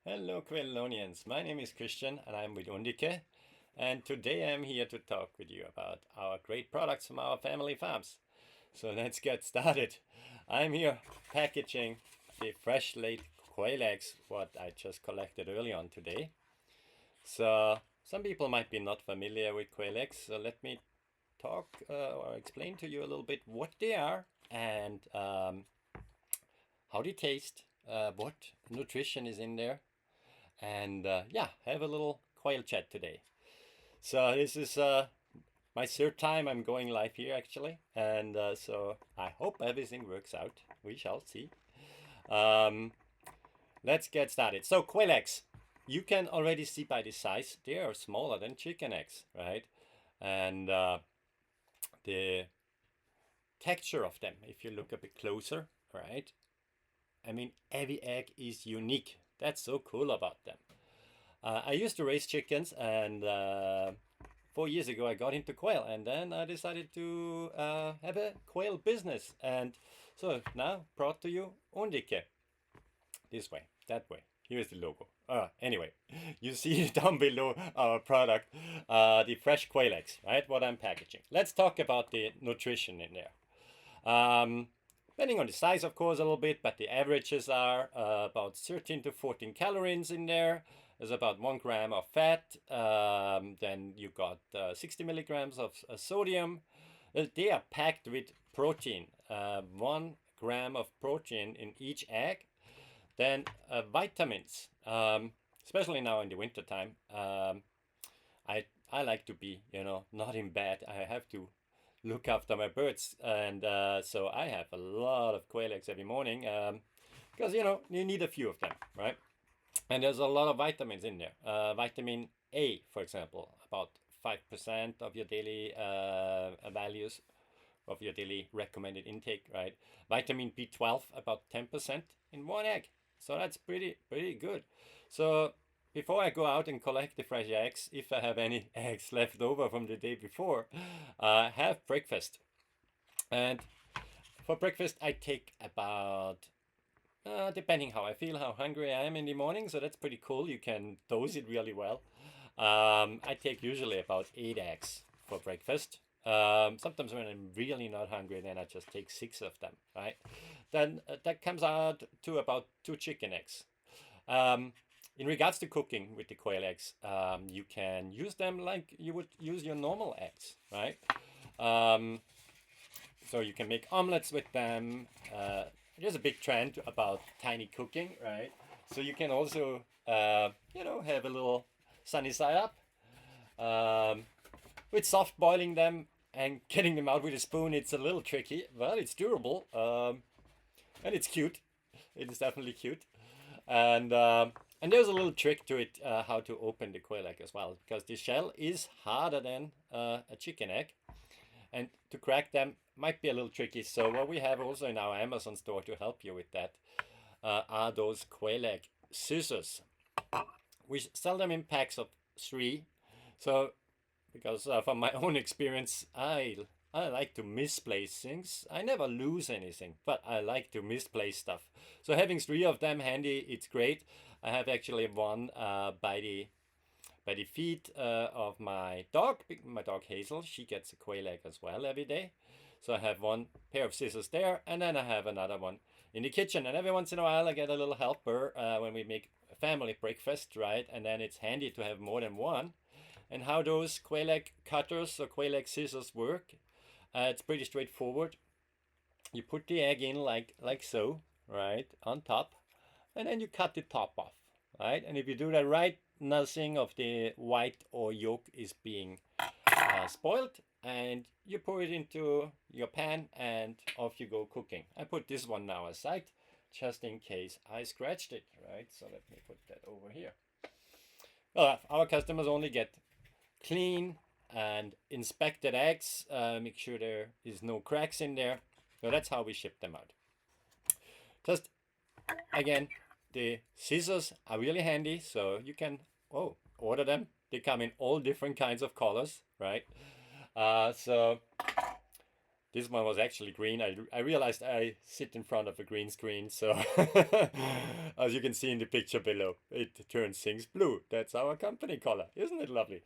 Hello, Quellonians. My name is Christian and I'm with Undique. And today I'm here to talk with you about our great products from our family farms. So let's get started. I'm here packaging the fresh laid quail eggs, what I just collected early on today. So some people might be not familiar with quail eggs, so let me talk or explain to you a little bit what they are and how they taste, what nutrition is in there, and yeah, have a little quail chat today. So this is my third time I'm going live here actually, and so I hope everything works out. We shall see. Um, let's get started. So quail eggs, you can already see by the size they are smaller than chicken eggs, right? And the texture of them, if you look a bit closer, right? I mean, every egg is unique. That's so cool about them. I used to raise chickens, and 4 years ago I got into quail, and then I decided to have a quail business. And so now brought to you Undique. This way, that way. Here's the logo. Anyway, you see down below our product, the fresh quail eggs, right? What I'm packaging. Let's talk about the nutrition in there. Depending on the size, of course, a little bit, but the averages are about 13 to 14 calories in there. There's about 1 gram of fat. Then you got 60 milligrams of sodium. They are packed with protein. 1 gram of protein in each egg. Then vitamins, especially now in the winter time. I like to be, not in bed. I have to look after my birds, and so I have a lot of quail eggs every morning because you need a few of them, right? And there's a lot of vitamins in there. Vitamin A, for example, about 5% of your daily values of your daily recommended intake, right? Vitamin B12, about 10% in one egg. So that's pretty good. So before I go out and collect the fresh eggs, if I have any eggs left over from the day before, have breakfast. And for breakfast, I take about, depending how I feel, how hungry I am in the morning. So that's pretty cool. You can dose it really well. I take usually about 8 eggs for breakfast. Sometimes when I'm really not hungry, then I just take 6 of them, right? Then that comes out to about 2 chicken eggs. In regards to cooking with the quail eggs, you can use them like you would use your normal eggs, right? Um, so you can make omelets with them. There's a big trend about tiny cooking, right? So you can also, have a little sunny side up. With soft boiling them and getting them out with a spoon, it's a little tricky. Well, it's durable, and it's cute. It is definitely cute. And there's a little trick to it, how to open the quail egg as well, because the shell is harder than a chicken egg, and to crack them might be a little tricky. So what we have also in our Amazon store to help you with that are those quail egg scissors. We sell them in packs of 3. So because from my own experience, I like to misplace things. I never lose anything, but I like to misplace stuff. So having 3 of them handy, it's great. I have actually one by the feet of my dog Hazel. She gets a quail egg as well every day. So I have one pair of scissors there, and then I have another one in the kitchen. And every once in a while, I get a little helper when we make a family breakfast, right? And then it's handy to have more than one. And how those quail egg cutters or quail egg scissors work, it's pretty straightforward. You put the egg in like so, right, on top, and then you cut the top off, right? And if you do that right, nothing of the white or yolk is being spoiled, and you pour it into your pan, and off you go cooking. I put this one now aside, just in case I scratched it, right? So let me put that over here. Well, our customers only get clean and inspected eggs. Make sure there is no cracks in there. So that's how we ship them out. Just again, the scissors are really handy, so you can order them. They come in all different kinds of colors, right? So This one was actually green. I realized I sit in front of a green screen, so as you can see in the picture below, it turns things blue. That's our company color. Isn't it lovely?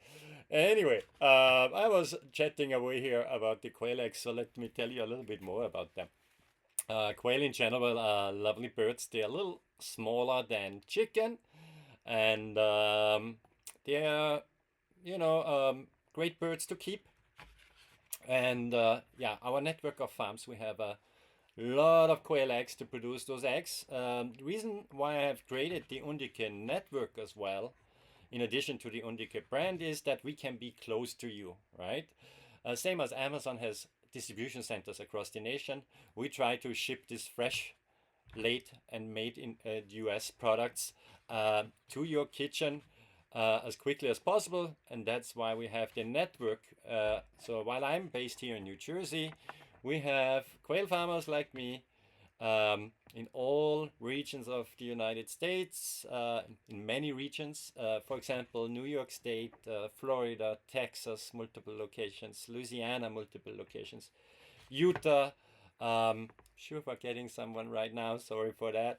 Anyway, I was chatting away here about the quail eggs, so let me tell you a little bit more about them. Quail in general are lovely birds. They're a little smaller than chicken, and they're, great birds to keep. And yeah, our network of farms, we have a lot of quail eggs to produce those eggs. The reason why I have created the Undique Network as well, in addition to the Undique brand, is that we can be close to you, right? Same as Amazon has distribution centers across the nation, we try to ship this fresh, late and made in US products to your kitchen as quickly as possible, and that's why we have the network. So while I'm based here in New Jersey, we have quail farmers like me in all regions of the United States, in many regions. For example, New York State, Florida, Texas, multiple locations, Louisiana, multiple locations, Utah. Sure, forgetting someone right now. Sorry for that.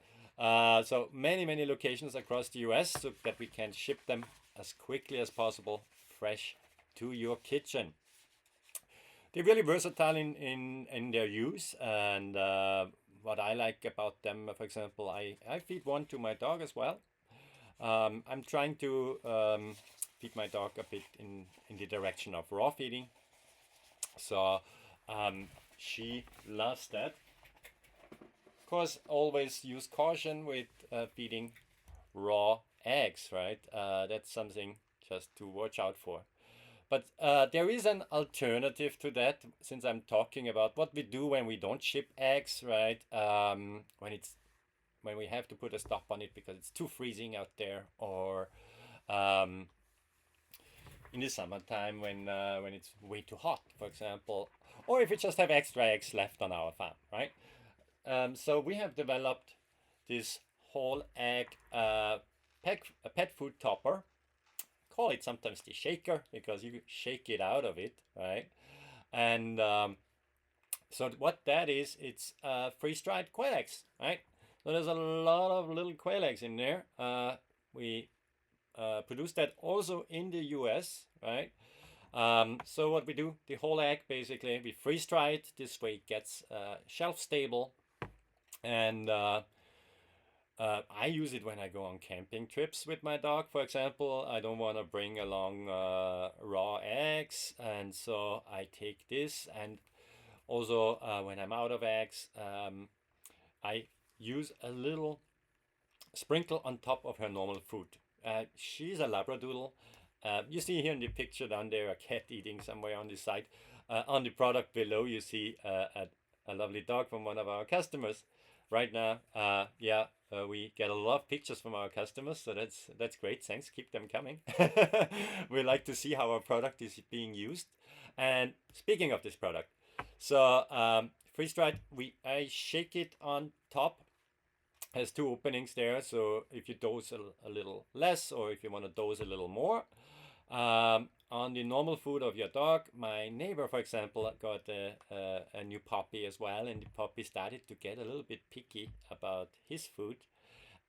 So many locations across the US so that we can ship them as quickly as possible, fresh to your kitchen. They're really versatile in their use, and what I like about them, for example, I feed one to my dog as well. I'm trying to feed my dog a bit in the direction of raw feeding. So she loves that. Of course, always use caution with feeding raw eggs, right? That's something just to watch out for. But there is an alternative to that, since I'm talking about what we do when we don't ship eggs, right? When we have to put a stop on it because it's too freezing out there, or in the summertime when it's way too hot, for example, or if we just have extra eggs left on our farm, right? So we have developed this whole egg pet food topper. Call it sometimes the shaker because you shake it out of it, right? And so what that is, it's freeze-dried quail eggs, right? So there's a lot of little quail eggs in there. We produce that also in the US, right? So what we do, the whole egg basically, we freeze dry it. This way it gets shelf stable. And I use it when I go on camping trips with my dog, for example. I don't want to bring along raw eggs, and so I take this. And also when I'm out of eggs, I use a little sprinkle on top of her normal food. She's a Labradoodle. You see here in the picture down there a cat eating somewhere on the side. On the product below, you see a lovely dog from one of our customers. Right now, we get a lot of pictures from our customers, so that's great. Thanks, keep them coming. We like to see how our product is being used. And speaking of this product, so freeze dried, I shake it on top. Has two openings there, so if you dose a little less, or if you want to dose a little more, on the normal food of your dog. My neighbor, for example, got a new puppy as well, and the puppy started to get a little bit picky about his food,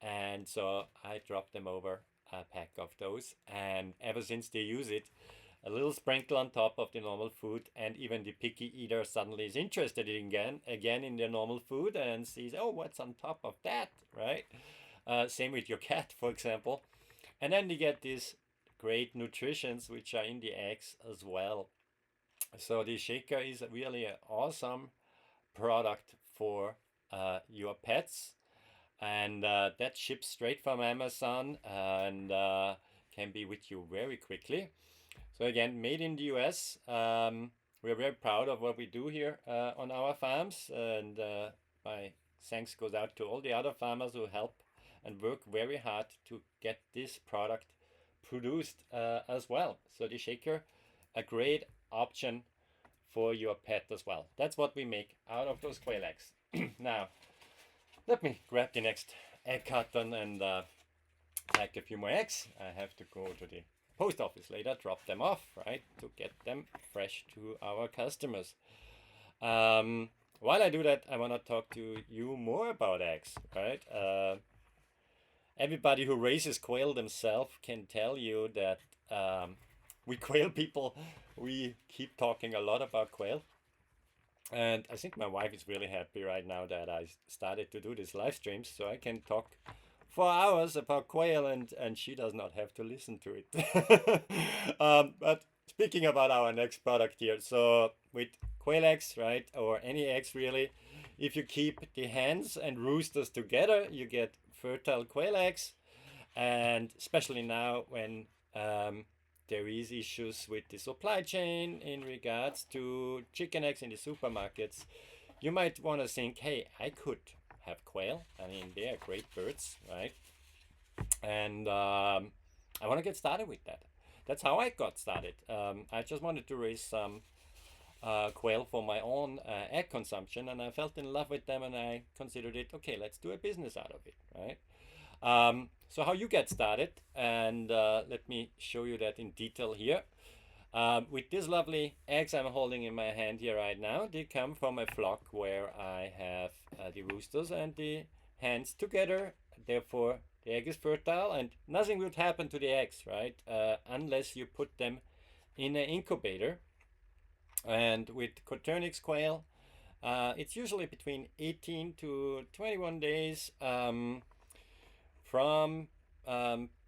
and so I dropped them over a pack of those, and ever since they use it, a little sprinkle on top of the normal food, and even the picky eater suddenly is interested again in their normal food and sees, oh, what's on top of that, right? Same with your cat, for example, and then they get these great nutritions which are in the eggs as well. So the shaker is really an awesome product for your pets, and that ships straight from Amazon and can be with you very quickly. So again, made in the US. We're very proud of what we do here on our farms, and my thanks goes out to all the other farmers who help and work very hard to get this product produced as well. So the shaker, a great option for your pet as well. That's what we make out of those quail eggs. Now, let me grab the next egg carton and pack a few more eggs. I have to go to the post office later, drop them off, right, to get them fresh to our customers. Um, while I do that, I want to talk to you more about eggs, right? Everybody who raises quail themselves can tell you that we quail people, we keep talking a lot about quail. And I think my wife is really happy right now that I started to do these live streams so I can talk for hours about quail and she does not have to listen to it. But speaking about our next product here, so with quail eggs, right, or any eggs really, if you keep the hens and roosters together, you get fertile quail eggs. And especially now when there is issues with the supply chain in regards to chicken eggs in the supermarkets, you might want to think, hey, I could have quail. I mean, they are great birds, right? And I want to get started with that. That's how I got started. I just wanted to raise some quail for my own egg consumption, and I felt in love with them, and I considered it okay. Let's do a business out of it, right? So how you get started, and let me show you that in detail here. With these lovely eggs I'm holding in my hand here right now, they come from a flock where I have the roosters and the hens together. Therefore, the egg is fertile, and nothing would happen to the eggs, right? Unless you put them in an incubator. And with Coturnix quail, it's usually between 18 to 21 days from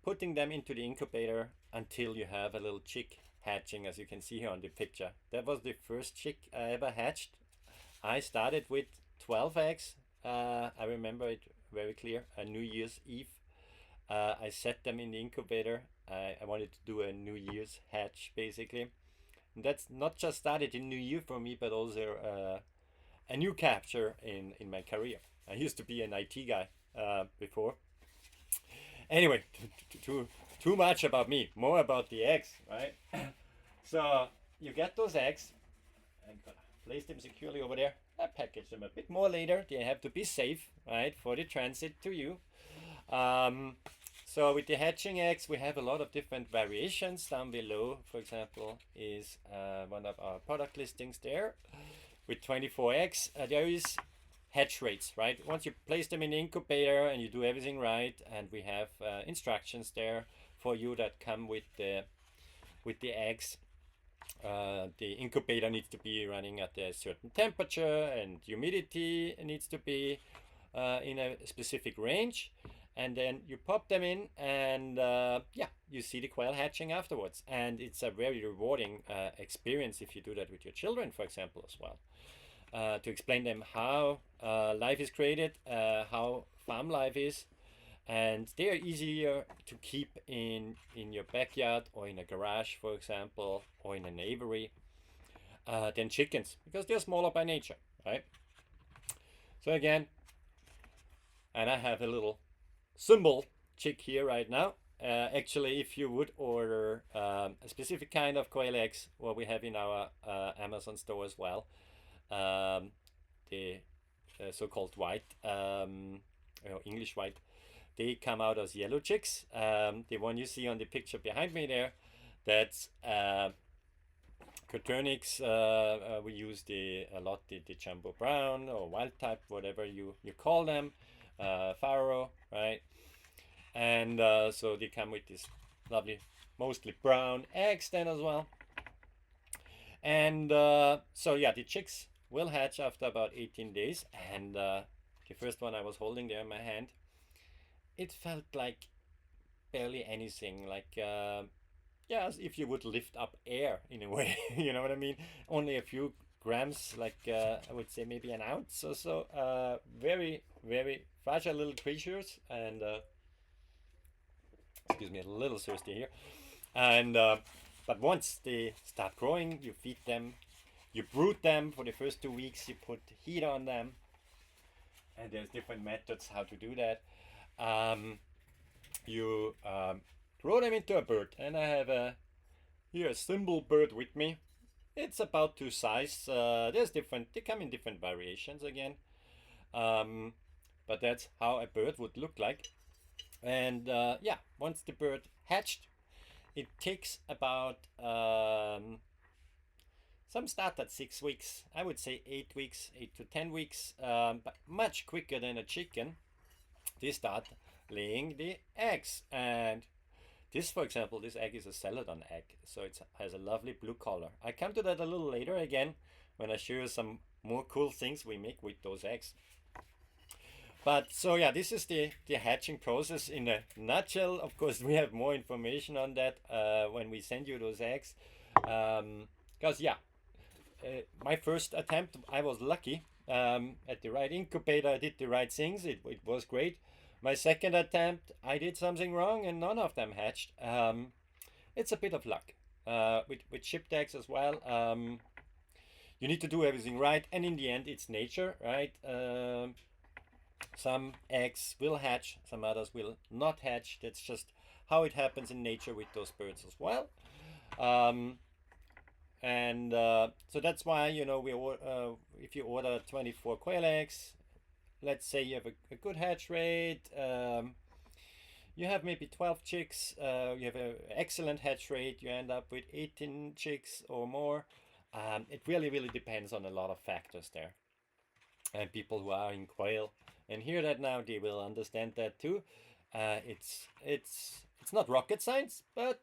putting them into the incubator until you have a little chick hatching, as you can see here on the picture. That was the first chick I ever hatched. I started with 12 eggs. I remember it very clear. A New Year's Eve. I set them in the incubator. I wanted to do a New Year's hatch, basically. And that's not just started in New Year for me, but also a new capture in my career. I used to be an IT guy before. Anyway, too much about me. More about the eggs, right? So you get those eggs. I'm gonna place them securely over there. I package them a bit more later. They have to be safe, right, for the transit to you. Um, so with the hatching eggs, we have a lot of different variations. Down below, for example, is one of our product listings there. With 24 eggs, there is hatch rates, right? Once you place them in the incubator and you do everything right, and we have instructions there for you that come with the eggs. The incubator needs to be running at a certain temperature, and humidity needs to be in a specific range. And then you pop them in, and yeah, you see the quail hatching afterwards. And it's a very rewarding experience if you do that with your children, for example, as well. To explain them how life is created, how farm life is, and they are easier to keep in your backyard or in a garage, for example, or in an aviary than chickens because they're smaller by nature, right? So again, and I have a little symbol chick here right now. Actually, if you would order a specific kind of quail eggs, what we have in our Amazon store as well, the so-called white, English white, they come out as yellow chicks. The one you see on the picture behind me there, that's Coturnix. We use a lot the jumbo brown or wild type, whatever you call them, farrow, right? And so they come with this lovely, mostly brown eggs then as well. And so yeah, the chicks will hatch after about 18 days. And the first one I was holding there in my hand, it felt like barely anything. Like yeah, as if you would lift up air in a way. You know what I mean? Only a few grams, like I would say maybe an ounce or so. Very, very fragile little creatures. And excuse me, a little thirsty here. And but once they start growing, you feed them, you brood them for the first 2 weeks. You put heat on them, and there's different methods how to do that. You grow them into a bird, and I have here a symbol bird with me. It's about to size. There's different. They come in different variations again, but that's how a bird would look like. And yeah, once the bird hatched, it takes about Some start at 6 weeks. I would say 8 weeks, 8 to 10 weeks, but much quicker than a chicken. They start laying the eggs. And this, for example, this egg is a celadon egg, so it has a lovely blue color. I come to that a little later again when I show you some more cool things we make with those eggs. But so yeah, this is the hatching process in a nutshell. Of course, we have more information on that when we send you those eggs. Because yeah, my first attempt, I was lucky at the right incubator. I did the right things. It was great. My second attempt, I did something wrong and none of them hatched. It's a bit of luck with shipped eggs as well. You need to do everything right, and in the end, it's nature, right? Some eggs will hatch, some others will not hatch. That's just how it happens in nature with those birds as well. And so that's why, you know, if you order 24 quail eggs, let's say you have a good hatch rate, you have maybe 12 chicks, you have an excellent hatch rate, you end up with 18 chicks or more. It really depends on a lot of factors there. And people who are in quail and hear that now, they will understand that too. It's not rocket science, but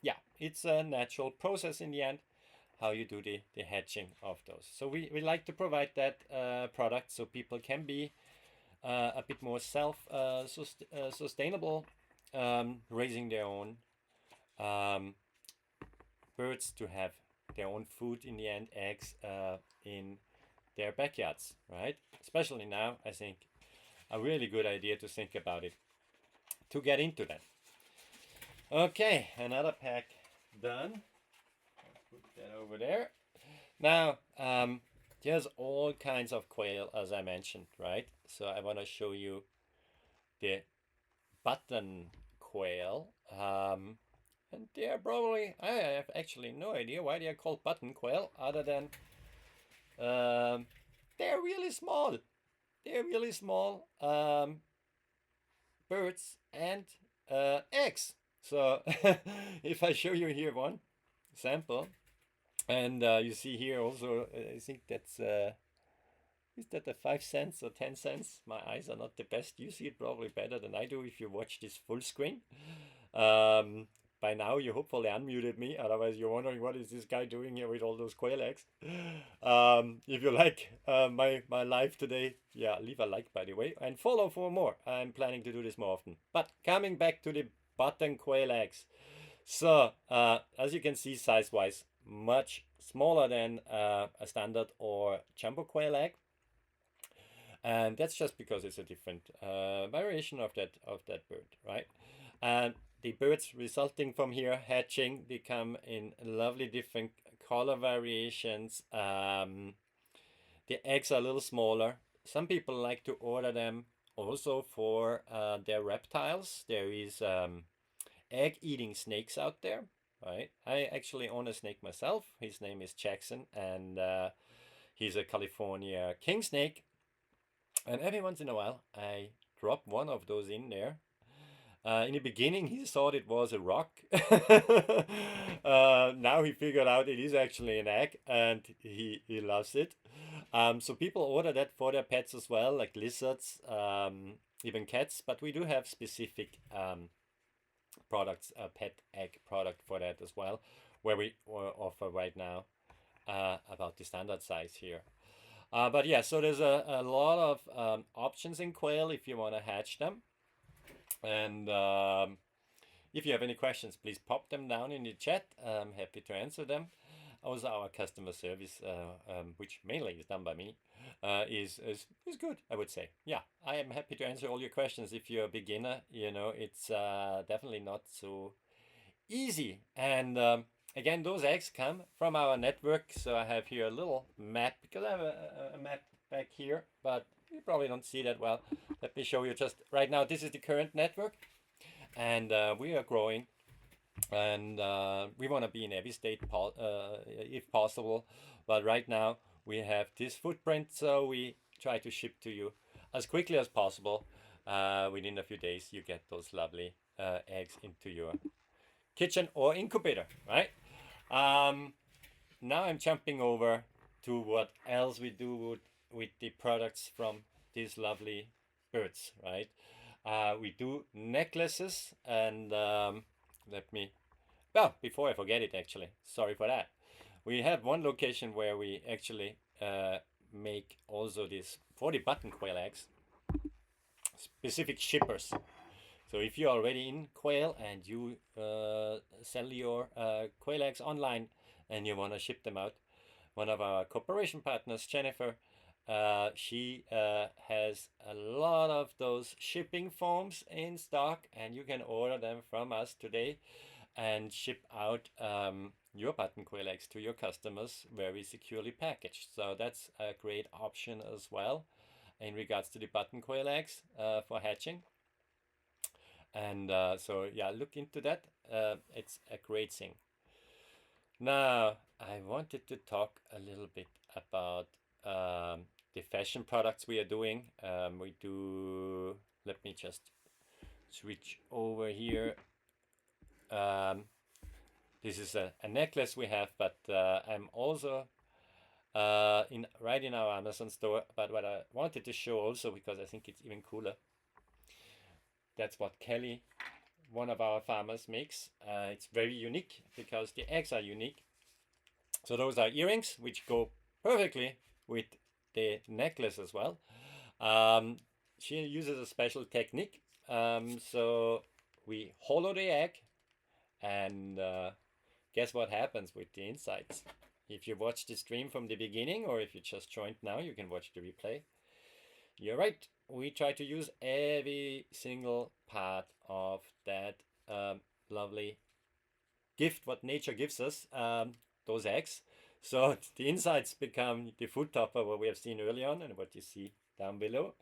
yeah, it's a natural process in the end, how you do the hatching of those. So we like to provide that product so people can be a bit more sustainable, raising their own birds, to have their own food in the end, eggs in their backyards, right? Especially now, I think a really good idea to think about it, to get into that. Okay, another pack done. Put that over there. Now, there's all kinds of quail, as I mentioned, right? So I want to show you the button quail. And they are probably, I have actually no idea why they are called button quail, other than they're really small. They're really small birds and eggs. So if I show you here one sample, and you see here also, I think that's is that a 5 cents or 10 cents? My eyes are not the best. You see it probably better than I do if you watch this full screen. By now you hopefully unmuted me, otherwise you're wondering what is this guy doing here with all those quail eggs. If you like my live today, yeah, leave a like, by the way, and follow for more. I'm planning to do this more often. But coming back to the button quail eggs. So as you can see, size wise, much smaller than a standard or jumbo quail egg. And that's just because it's a different variation of that bird, right? And the birds resulting from here hatching, they come in lovely different color variations. The eggs are a little smaller. Some people like to order them also for their reptiles. There is egg-eating snakes out there, right? I actually own a snake myself. His name is Jackson, and he's a California king snake. And every once in a while, I drop one of those in there. In the beginning, he thought it was a rock. Now he figured out it is actually an egg, and he loves it. So people order that for their pets as well, like lizards, even cats. But we do have specific products, a pet egg product for that as well, where we offer right now about the standard size here. But yeah, so there's a lot of options in quail if you want to hatch them. And if you have any questions, please pop them down in the chat. I'm happy to answer them. Also, our customer service, which mainly is done by me, is good, I would say. Yeah, I am happy to answer all your questions. If you're a beginner, you know, it's definitely not so easy. And again, those eggs come from our network. So I have here a little map, because I have a map back here, but you probably don't see that well. Let me show you just right now. This is the current network, and we are growing, and we want to be in every state if possible. But right now we have this footprint, so we try to ship to you as quickly as possible. Within a few days, you get those lovely eggs into your kitchen or incubator, right? now I'm jumping over to what else we do with the products from these lovely birds, right? We do necklaces, and let me. Well, before I forget it, actually, sorry for that. We have one location where we actually make also this for the button quail eggs, specific shippers. So if you're already in quail and you sell your quail eggs online and you want to ship them out, one of our cooperation partners, Jennifer, she has a lot of those shipping forms in stock, and you can order them from us today and ship out your button quail eggs to your customers very securely packaged. So that's a great option as well in regards to the button quail eggs for hatching. And so yeah, look into that. It's a great thing. Now I wanted to talk a little bit about the fashion products we are doing. We do. Let me just switch over here. This is a necklace we have, but I'm also in our Amazon store. But what I wanted to show also, because I think it's even cooler, that's what Kelly, one of our farmers, makes. It's very unique because the eggs are unique. So those are earrings which go perfectly with the necklace as well. She uses a special technique. So we hollow the egg, and guess what happens with the insides? If you watch the stream from the beginning, or if you just joined now, you can watch the replay. You're right. We try to use every single part of that lovely gift what nature gives us, those eggs. So the insides become the food topper, what we have seen early on and what you see down below.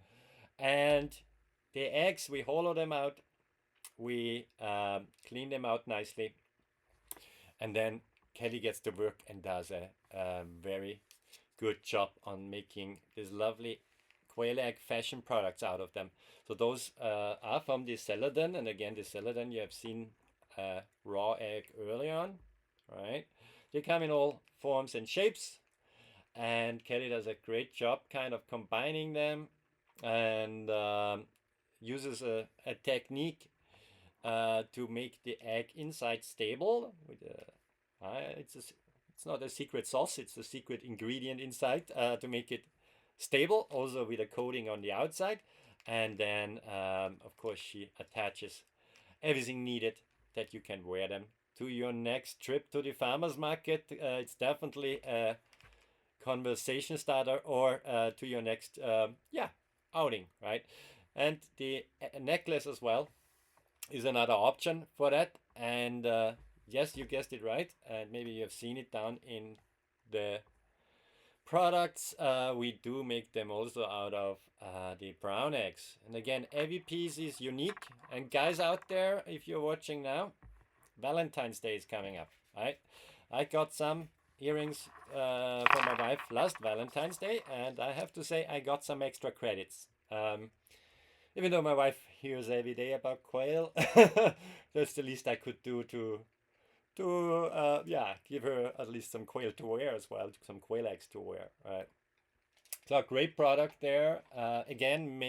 And the eggs, we hollow them out, we clean them out nicely, and then Kelly gets to work and does a very good job on making this lovely quail egg fashion products out of them. So those are from the Celadon, and again, the Celadon you have seen raw egg early on, right? They come in all forms and shapes, and Kelly does a great job kind of combining them, and uses a technique to make the egg inside stable. With it's not a secret sauce; it's a secret ingredient inside to make it stable, also with a coating on the outside. And then, of course, she attaches everything needed that you can wear them to your next trip to the farmer's market. It's definitely a conversation starter, or to your next outing, right? And the necklace as well is another option for that. And yes, you guessed it right, and maybe you have seen it down in the products. We do make them also out of the brown eggs, and again, every piece is unique. And guys out there, if you're watching now, Valentine's Day is coming up, right? I got some earrings for my wife last Valentine's Day, and I have to say I got some extra credits. Even though my wife hears every day about quail, that's the least I could do to give her at least some quail to wear as well, some quail eggs to wear, right? So great product there. Again,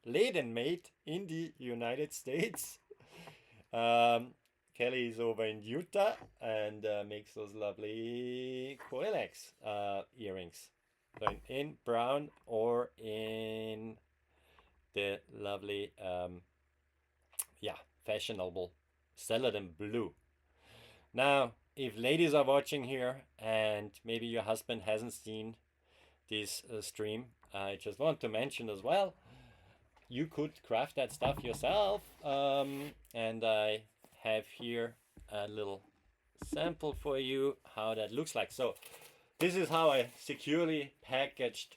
laid and made in the United States. Kelly is over in Utah and makes those lovely quail eggs earrings. So in brown or in the lovely, fashionable Celadon blue. Now, if ladies are watching here and maybe your husband hasn't seen this stream, I just want to mention as well, you could craft that stuff yourself. And I have here a little sample for you how that looks like. So this is how a securely packaged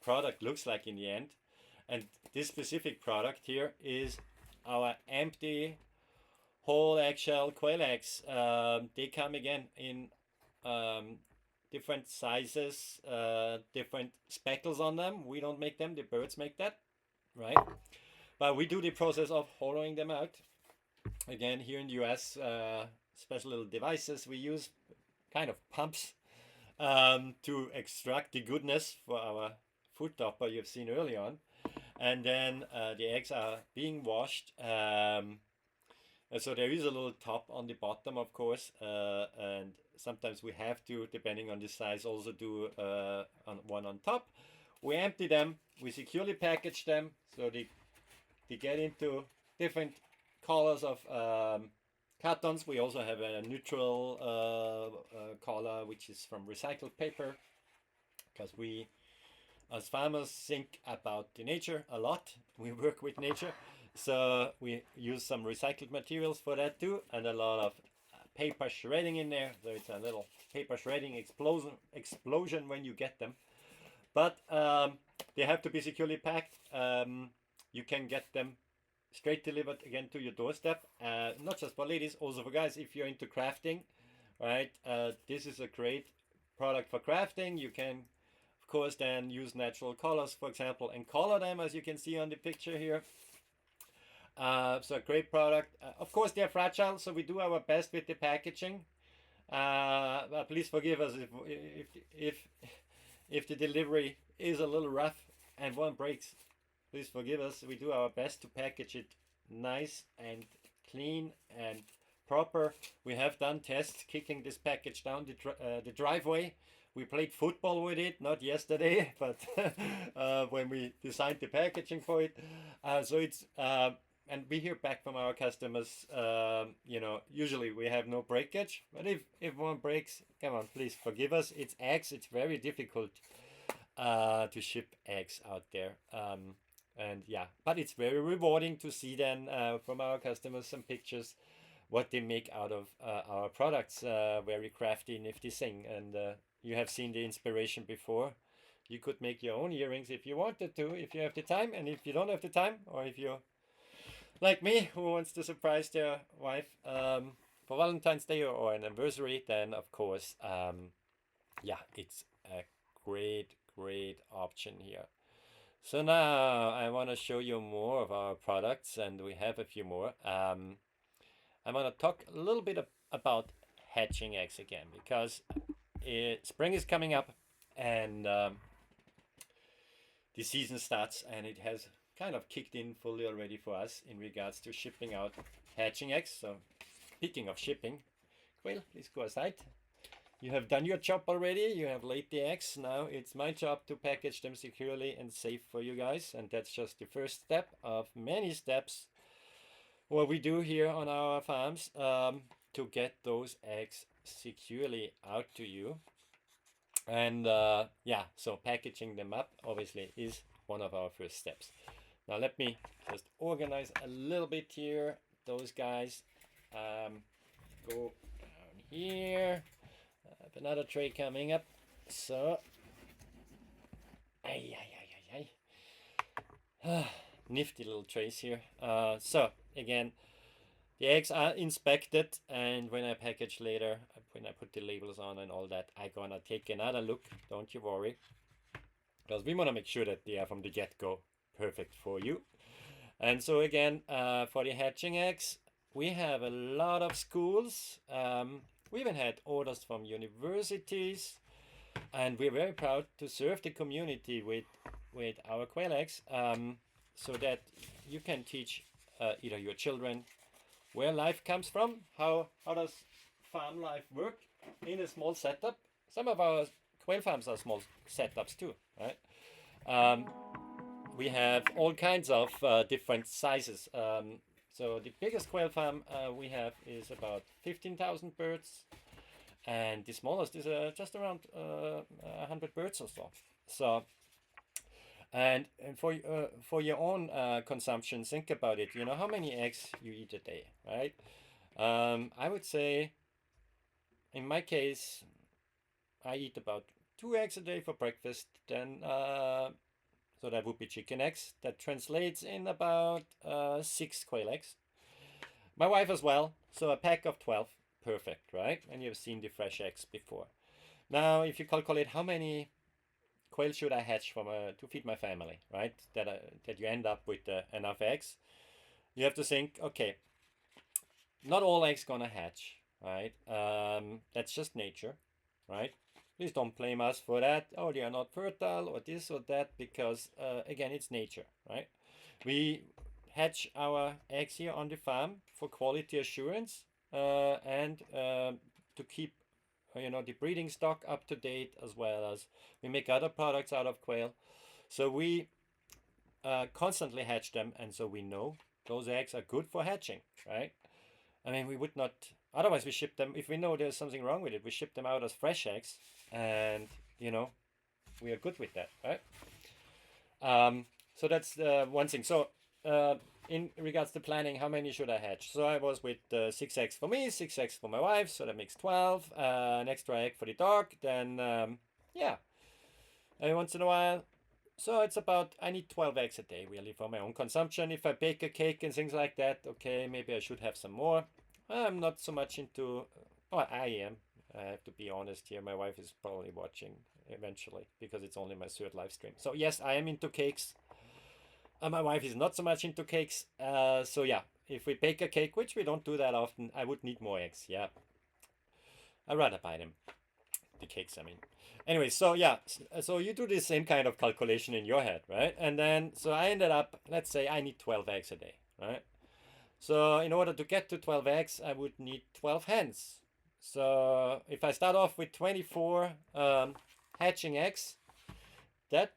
product looks like in the end. And this specific product here is our empty whole eggshell quail eggs. They come again in different sizes, different speckles on them. We don't make them, the birds make that, right? But we do the process of hollowing them out. Again, here in the US, special little devices we use, kind of pumps to extract the goodness for our food topper you've seen early on. And then the eggs are being washed. And so there is a little top on the bottom, of course, and sometimes we have to, depending on the size, also do one on top. We empty them, we securely package them, so they get into different colors of cartons. We also have a neutral color, which is from recycled paper, because we, as farmers, think about the nature a lot. We work with nature. So we use some recycled materials for that too, and a lot of paper shredding in there. So it's a little paper shredding explosion when you get them. But they have to be securely packed. You can get them straight delivered again to your doorstep. Not just for ladies, also for guys. If you're into crafting, right? This is a great product for crafting. You can, of course, then use natural colors, for example, and color them, as you can see on the picture here. So a great product. Of course, they're fragile, so we do our best with the packaging. But please forgive us if the delivery is a little rough and one breaks. Please forgive us. We do our best to package it nice and clean and proper. We have done tests kicking this package down the driveway. We played football with it, not yesterday, but when we designed the packaging for it. So it's and we hear back from our customers, usually we have no breakage, but if one breaks, come on, please forgive us. It's eggs. It's very difficult to ship eggs out there. And yeah, but it's very rewarding to see then from our customers some pictures what they make out of our products. Very crafty, nifty thing. And you have seen the inspiration before. You could make your own earrings if you wanted to, if you have the time. And if you don't have the time, or if you're like me, who wants to surprise their wife for Valentine's Day or an anniversary, then of course, it's a great option here. So now I want to show you more of our products, and we have a few more. I want to talk a little bit about hatching eggs again, because spring is coming up, and the season starts, and it has kind of kicked in fully already for us in regards to shipping out hatching eggs. So speaking of shipping, Quail, please go aside. You have done your job already. You have laid the eggs. Now it's my job to package them securely and safe for you guys. And that's just the first step of many steps what we do here on our farms to get those eggs securely out to you. And so packaging them up obviously is one of our first steps. Now let me just organize a little bit here. Those guys go down here. I have another tray coming up. So, nifty little trays here. So again, the eggs are inspected, and when I package later, when I put the labels on and all that, I'm gonna take another look. Don't you worry, because we want to make sure that they are from the get-go perfect for you. And so again, for the hatching eggs, we have a lot of schools. We even had orders from universities, and we're very proud to serve the community with our quail eggs, so that you can teach either your children where life comes from, how does farm life work in a small setup. Some of our quail farms are small setups too, right? We have all kinds of different sizes. So the biggest quail farm we have is about 15,000 birds, and the smallest is just around 100 birds or so. So, and for your own consumption, think about it. You know how many eggs you eat a day, right? I would say, in my case, I eat about 2 eggs a day for breakfast. Then, so that would be chicken eggs. That translates in about 6 quail eggs. My wife as well. So a pack of 12, perfect, right? And you've seen the fresh eggs before. Now, if you calculate how many quail should I hatch to feed my family, right? That you end up with enough eggs. You have to think, okay, not all eggs gonna hatch, right? That's just nature, right? Please don't blame us for that. Oh, they are not fertile or this or that, because again, it's nature, right? We hatch our eggs here on the farm for quality assurance and to keep the breeding stock up to date, as well as we make other products out of quail. So we constantly hatch them, and so we know those eggs are good for hatching, right? I mean, we would not otherwise we ship them if we know there's something wrong with it. We ship them out as fresh eggs, and you know we are good with that, right? So that's one thing. So in regards to planning, how many should I hatch? So I was with 6 eggs for me, 6 eggs for my wife, so that makes 12. An extra egg for the dog. Then yeah, every once in a while. So it's about I need 12 eggs a day really for my own consumption. If I bake a cake and things like that, okay, maybe I should have some more. I'm not so much into. Well, I am. I have to be honest here. My wife is probably watching eventually because it's only my third live stream. So yes, I am into cakes. My wife is not so much into cakes. So yeah, if we bake a cake, which we don't do that often, I would need more eggs. Yeah, I'd rather buy them. The cakes, I mean. Anyway, so yeah, so you do the same kind of calculation in your head, right? And then, so I ended up, let's say I need 12 eggs a day, right? So in order to get to 12 eggs, I would need 12 hens. So if I start off with 24 hatching eggs, that,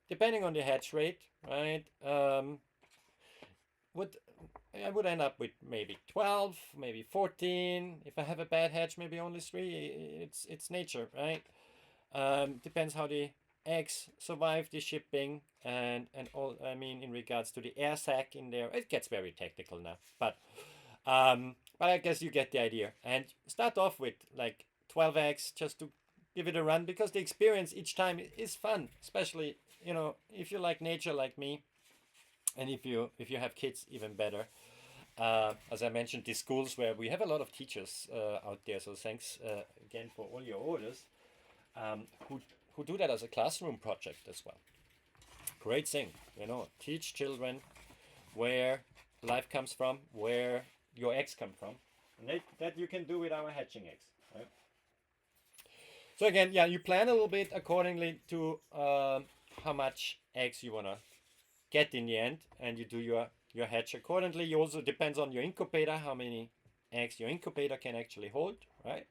depending on the hatch rate, right, would I would end up with maybe 12, maybe 14. If I have a bad hatch, maybe only 3. It's nature, right? Depends how the eggs survive the shipping and all. I mean, in regards to the air sac in there, it gets very technical now. But I guess you get the idea. And start off with like 12 eggs just to give it a run, because the experience each time is fun, especially if you like nature like me, and if you have kids, even better. As I mentioned, these schools where we have a lot of teachers out there. So thanks again for all your orders. Who do that as a classroom project as well. Great thing, teach children where life comes from, where your eggs come from, and that you can do with our hatching eggs. Right? So again, yeah, you plan a little bit accordingly to how much eggs you wanna get in the end, and you do your hatch accordingly. You also depends on your incubator, how many eggs your incubator can actually hold, right?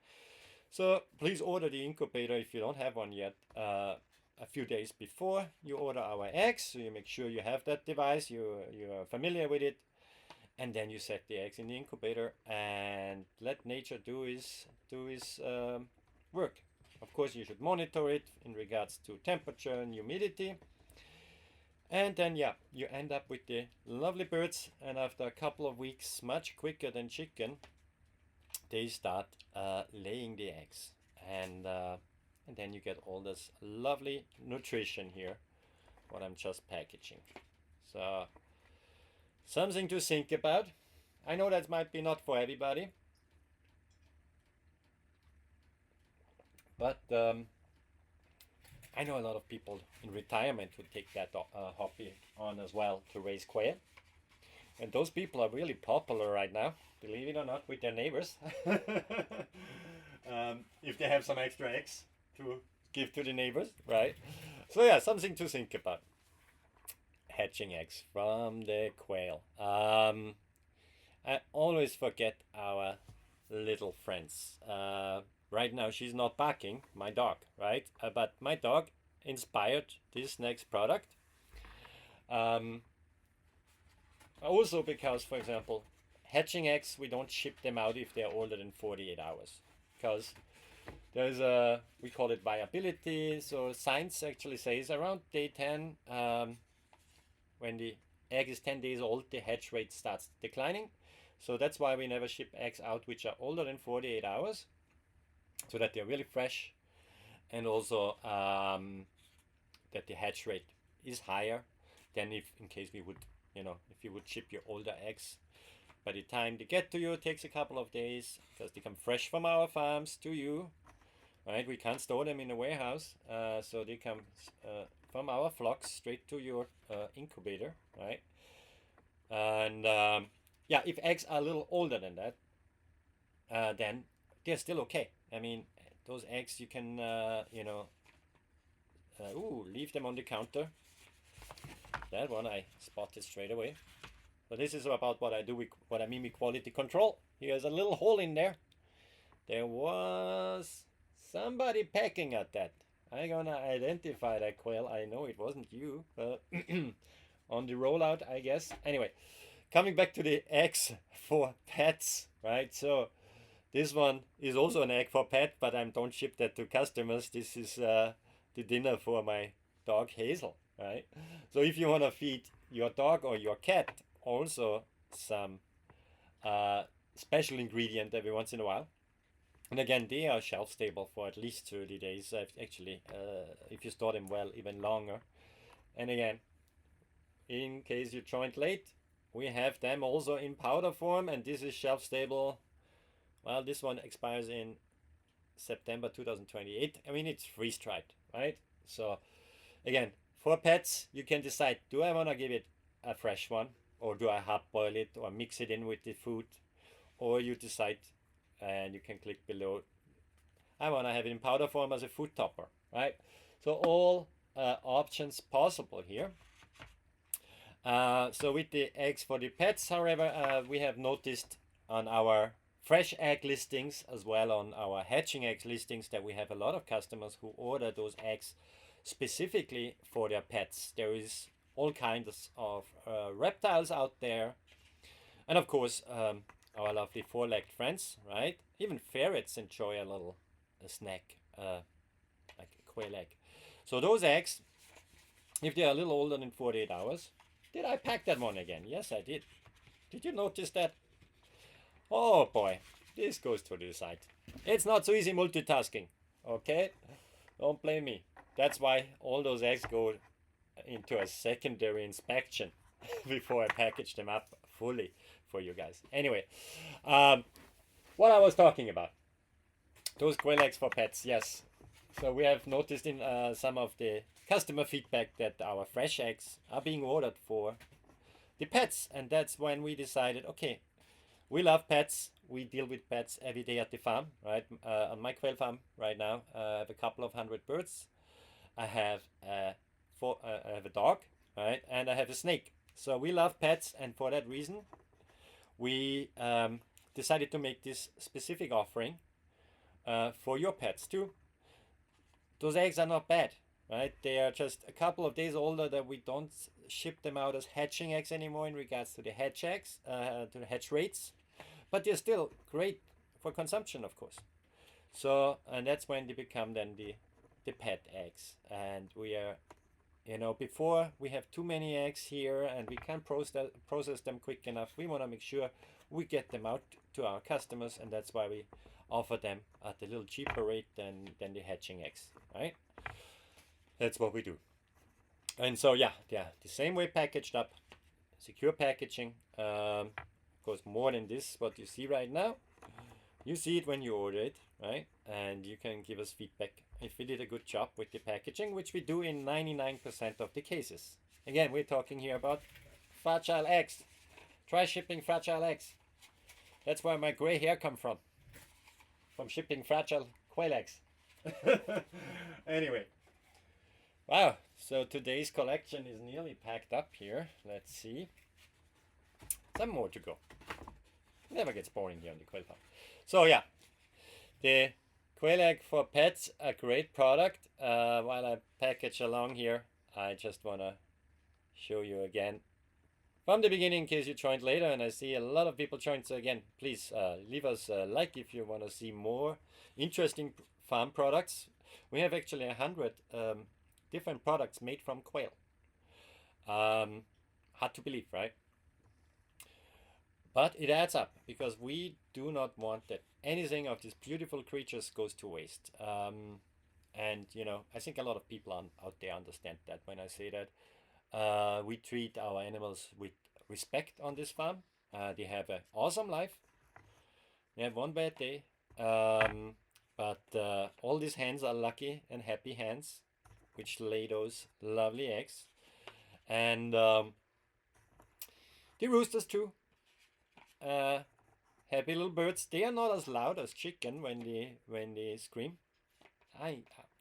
So please order the incubator if you don't have one yet. A few days before you order our eggs, so you make sure you have that device, you are familiar with it, and then you set the eggs in the incubator and let nature do his work. Of course, you should monitor it in regards to temperature and humidity. And then, yeah, you end up with the lovely birds, and after a couple of weeks, much quicker than chicken, they start laying the eggs, and then you get all this lovely nutrition here, what I'm just packaging. So something to think about. I know that might be not for everybody, but I know a lot of people in retirement who take that hobby on as well, to raise quail. And those people are really popular right now, believe it or not, with their neighbors. If they have some extra eggs to give to the neighbors, right? So yeah, something to think about. Hatching eggs from the quail. I always forget our little friends. Right now she's not barking, my dog, right? But my dog inspired this next product. Also because, for example, hatching eggs, we don't ship them out if they're older than 48 hours. Because there's we call it viability. So science actually says around day 10, when the egg is 10 days old, the hatch rate starts declining. So that's why we never ship eggs out which are older than 48 hours, so that they're really fresh, and also that the hatch rate is higher than if, in case we would, if you would ship your older eggs. By the time they get to you, it takes a couple of days because they come fresh from our farms to you, right? We can't store them in a warehouse, so they come from our flocks straight to your incubator, right? And yeah, if eggs are a little older than that, then they're still okay. I mean, those eggs you can, leave them on the counter. That one I spotted straight away. So this is about what I do with what I mean with quality control. Here's a little hole in there. There was somebody pecking at that. I'm gonna identify that quail. I know it wasn't you, but on the rollout, I guess. Anyway, coming back to the eggs for pets, right? So this one is also an egg for pet, but I don't ship that to customers. This is the dinner for my dog Hazel, right? So if you want to feed your dog or your cat also some special ingredient every once in a while, and again, they are shelf stable for at least 30 days. Actually, if you store them well, even longer. And again, in case you joined late, we have them also in powder form, and this is shelf stable. Well, this one expires in September 2028. I mean, it's freeze dried, right? So, again, for pets, you can decide, do I want to give it a fresh one, or do I hard boil it, or mix it in with the food, or you decide, and you can click below, I want to have it in powder form as a food topper, right? So all options possible here. So with the eggs for the pets, however, we have noticed on our fresh egg listings as well on our hatching eggs listings that we have a lot of customers who order those eggs specifically for their pets. There is all kinds of reptiles out there, and of course our lovely four-legged friends, right? Even ferrets enjoy a little snack like a quail egg. So those eggs, if they are a little older than 48 hours, did I pack that one again? Yes, I did. Did you notice that? Oh boy, this goes to the side. It's not so easy multitasking, okay? Don't blame me. That's why all those eggs go into a secondary inspection before I package them up fully for you guys. Anyway, what I was talking about. Those quail eggs for pets, yes. So we have noticed in some of the customer feedback that our fresh eggs are being ordered for the pets, and that's when we decided, okay, we love pets. We deal with pets every day at the farm, right? On my quail farm right now, I have a couple of hundred birds. I have I have a dog, right, and I have a snake. So we love pets, and for that reason, we decided to make this specific offering for your pets too. Those eggs are not bad, right? They are just a couple of days older that we don't ship them out as hatching eggs anymore in regards to the hatch eggs, to the hatch rates, but they're still great for consumption, of course. So, and that's when they become then the pet eggs. And we are, before we have too many eggs here and we can't process them quick enough, we want to make sure we get them out to our customers, and that's why we offer them at a little cheaper rate than the hatching eggs, right? That's what we do. And so yeah, the same way packaged up, secure packaging. Of course, more than this, what you see right now. You see it when you order it, right? And you can give us feedback if we did a good job with the packaging, which we do in 99% of the cases. Again, we're talking here about fragile eggs. Try shipping fragile eggs. That's where my gray hair come from shipping fragile quail eggs. Anyway, wow, so today's collection is nearly packed up here. Let's see. Some more to go. Never gets boring here on the quail farm. So yeah, the quail egg for pets, a great product. While I package along here, I just want to show you again from the beginning in case you joined later, and I see a lot of people joined. So again, please leave us a like if you want to see more interesting farm products. We have actually 100 different products made from quail. Hard to believe, right? But it adds up because we do not want that anything of these beautiful creatures goes to waste. And I think a lot of people out there understand that when I say that. We treat our animals with respect on this farm. They have an awesome life. They have one bad day. But all these hens are lucky and happy hens, which lay those lovely eggs. And the roosters too happy little birds. They are not as loud as chicken when they scream. I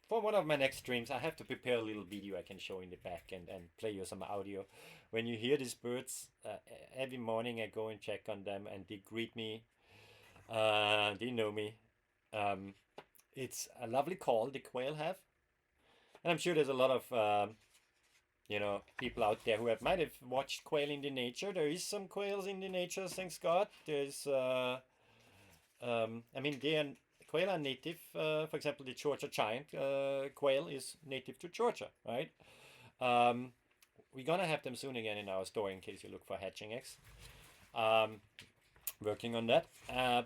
For one of my next streams, I have to prepare a little video I can show in the back and play you some audio. When you hear these birds, every morning I go and check on them and they greet me. They know me. Um, it's a lovely call the quail have, and I'm sure there's a lot of people out there who might have watched quail in the nature. There is some quails in the nature, thanks God. There's I mean, quail are native. For example, the Georgia giant quail is native to Georgia, right? Um, we're gonna have them soon again in our store in case you look for hatching eggs. Um, Working on that.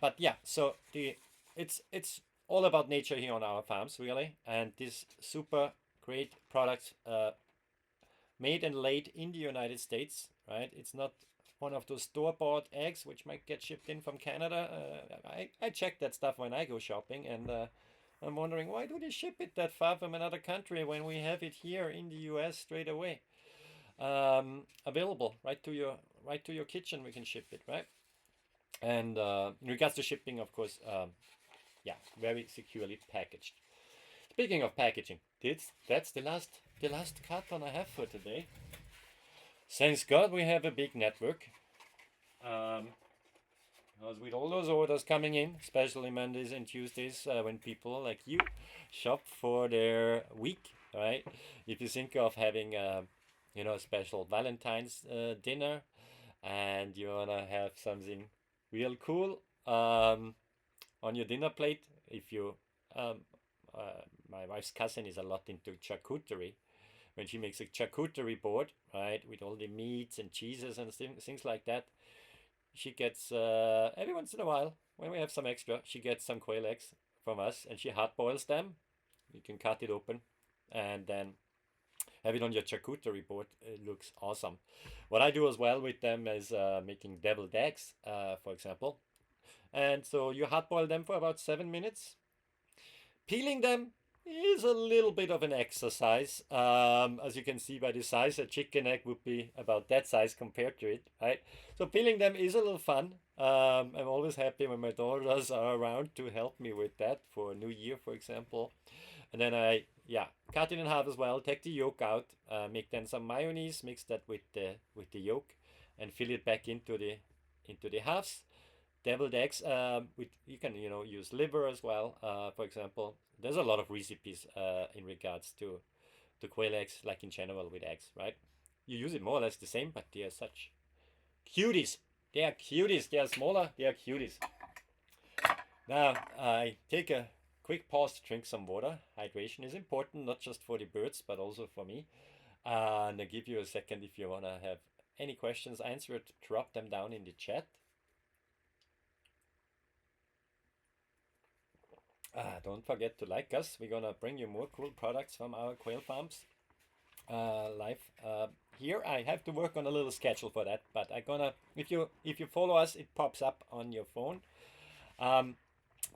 But yeah, so it's all about nature here on our farms, really, and this super great product made and laid in the United States, right? It's not one of those store-bought eggs which might get shipped in from Canada. I check that stuff when I go shopping, and I'm wondering, why do they ship it that far from another country when we have it here in the US straight away, available right to your kitchen. We can ship it, right? And in regards to shipping, of course, yeah, very securely packaged. Speaking of packaging, that's the last carton I have for today. Thanks God we have a big network. Because with all those orders coming in, especially Mondays and Tuesdays, when people like you shop for their week, right? If you think of having a special Valentine's dinner, and you wanna have something real cool on your dinner plate, if you my wife's cousin is a lot into charcuterie. When she makes a charcuterie board, right, with all the meats and cheeses and things like that, she gets every once in a while, when we have some extra, she gets some quail eggs from us and she hard boils them. You can cut it open and then have it on your charcuterie board. It looks awesome. What I do as well with them is making deviled eggs, for example. And so you hard boil them for about 7 minutes. Peeling them is a little bit of an exercise. As you can see by the size, a chicken egg would be about that size compared to it, right? So peeling them is a little fun. I'm always happy when my daughters are around to help me with that for New Year, for example. And then I cut it in half as well, take the yolk out, make then some mayonnaise, mix that with the yolk, and fill it back into the halves. Deviled eggs, you can use liver as well, for example. There's a lot of recipes in regards to quail eggs, like in general with eggs, right? You use it more or less the same, but they are such cuties. They are cuties. They are smaller. They are cuties. Now I take a quick pause to drink some water. Hydration is important, not just for the birds, but also for me. And I'll give you a second if you want to have any questions answered, drop them down in the chat. Don't forget to like us. We're gonna bring you more cool products from our quail farms live here. I have to work on a little schedule for that, but I'm gonna, if you follow us, it pops up on your phone.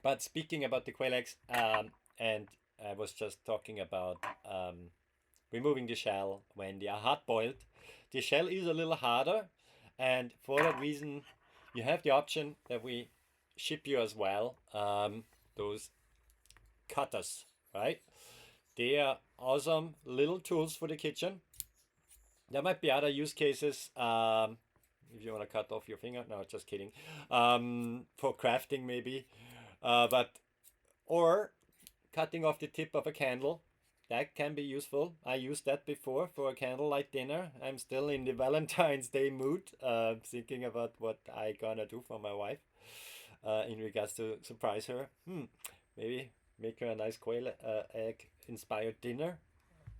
But speaking about the quail eggs, and I was just talking about removing the shell when they are hard boiled. The shell is a little harder, and for that reason, you have the option that we ship you as well those cutters, right? They are awesome little tools for the kitchen. There might be other use cases. If you want to cut off your finger, no, just kidding. For crafting maybe, or cutting off the tip of a candle. That can be useful. I used that before for a candlelight dinner. I'm still in the Valentine's Day mood, thinking about what I gonna do for my wife in regards to surprise her. Maybe make her a nice quail egg inspired dinner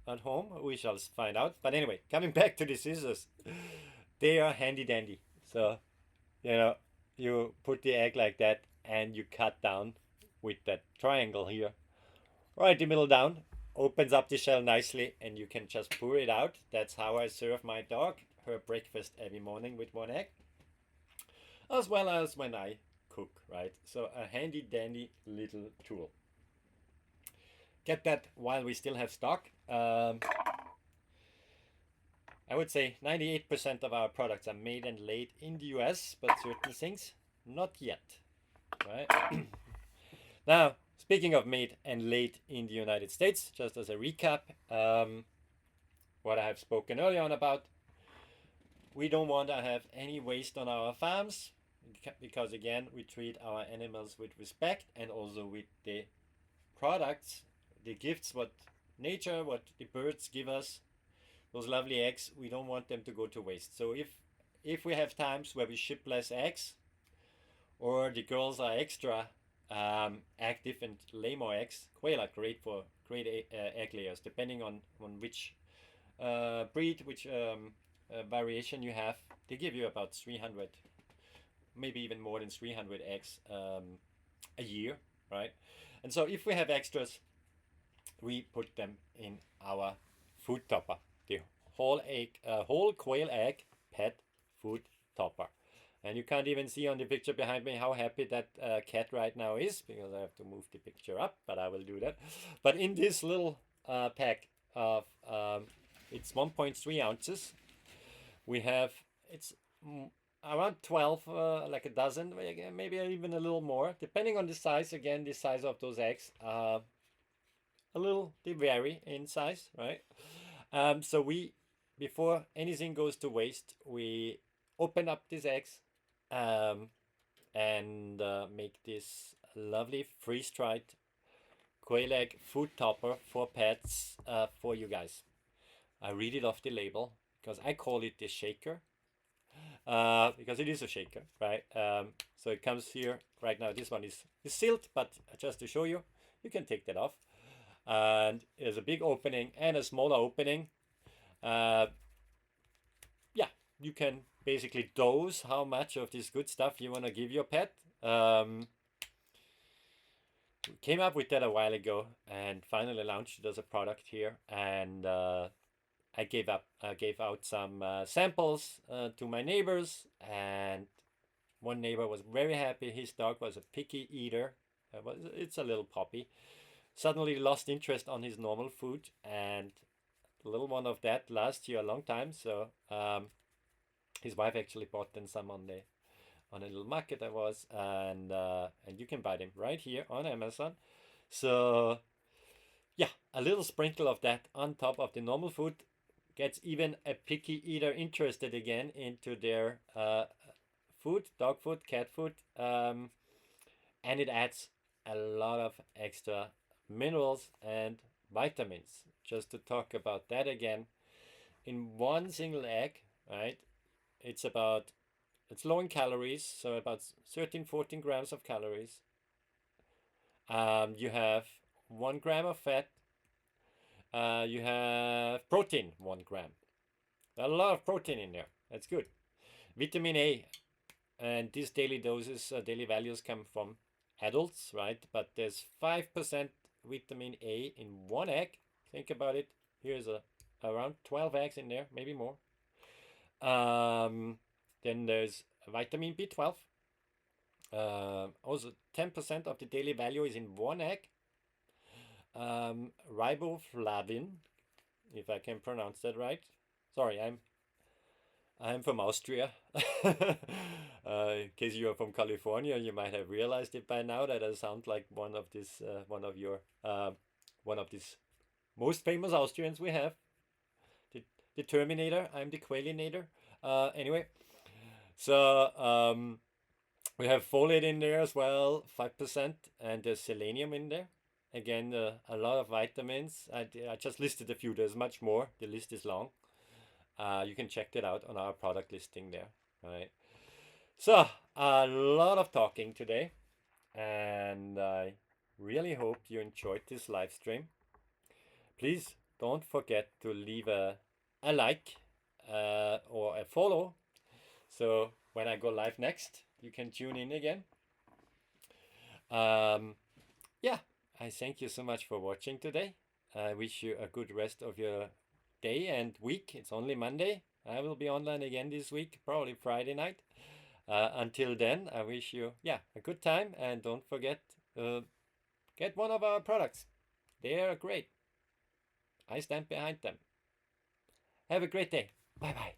at home. We shall find out. But anyway, coming back to the scissors, they are handy dandy. So you put the egg like that and you cut down with that triangle here, right the middle down, opens up the shell nicely, and you can just pour it out. That's how I serve my dog her breakfast every morning with one egg, as well as when I cook, right? So a handy dandy little tool. Get that while we still have stock. I would say 98% of our products are made and laid in the US, but certain things not yet, right? Now, speaking of made and laid in the United States, just as a recap, what I have spoken earlier on about, we don't want to have any waste on our farms because, again, we treat our animals with respect, and also with the products, the gifts, what nature, what the birds give us, those lovely eggs, we don't want them to go to waste. So if we have times where we ship less eggs, or the girls are extra active and lay more eggs, quail are great egg layers, depending on which breed, which variation you have. They give you about 300, maybe even more than 300 eggs a year, right? And so if we have extras, we put them in our food topper, the whole quail egg pet food topper. And you can't even see on the picture behind me how happy that cat right now is, because I have to move the picture up, but I will do that. But in this little pack of, it's 1.3 ounces, we have, it's around 12, like a dozen, maybe even a little more, depending on the size. Again, the size of those eggs, they vary in size, right? So before anything goes to waste, we open up these eggs, and make this lovely freeze-dried quail egg food topper for pets, for you guys. I read it off the label because I call it the shaker, because it is a shaker, right? So it comes here right now. This one is sealed, but just to show you, you can take that off. And there's a big opening and a smaller opening. Yeah, you can basically dose how much of this good stuff you want to give your pet. We came up with that a while ago and finally launched it as a product here. And I gave out some samples to my neighbors, and one neighbor was very happy. His dog was a picky eater. It's a little puppy. Suddenly lost interest on his normal food, and a little one of that lasts you a long time. So his wife actually bought them some on a little market I was, and you can buy them right here on Amazon. So yeah, a little sprinkle of that on top of the normal food gets even a picky eater interested again into their food, dog food, cat food, and it adds a lot of extra minerals and vitamins. Just to talk about that again, in one single egg, right? It's low in calories, so about 13-14 grams of calories. You have 1 gram of fat. You have protein, 1 gram. A lot of protein in there. That's good. Vitamin A, and these daily doses, daily values come from adults, right? But there's 5% vitamin A in one egg. Think about it. Here's around 12 eggs in there, maybe more. Then there's vitamin B12. Also 10% of the daily value is in one egg. Riboflavin, if I can pronounce that right. Sorry, I'm from Austria. In case you are from California, you might have realized it by now that I sound like one of these most famous Austrians we have. The Terminator. I'm the Quailinator. Anyway, so we have folate in there as well, 5%, and there's selenium in there. Again, a lot of vitamins. I just listed a few. There's much more. The list is long. You can check that out on our product listing there. Right. So a lot of talking today, and I really hope you enjoyed this live stream. Please don't forget to leave a like or a follow, so when I go live next, you can tune in again. Yeah, I thank you so much for watching today. I wish you a good rest of your day and week. It's only Monday. I will be online again this week, probably Friday night. Until then, I wish you a good time, and don't forget, get one of our products. They are great. I stand behind them. Have a great day. Bye bye.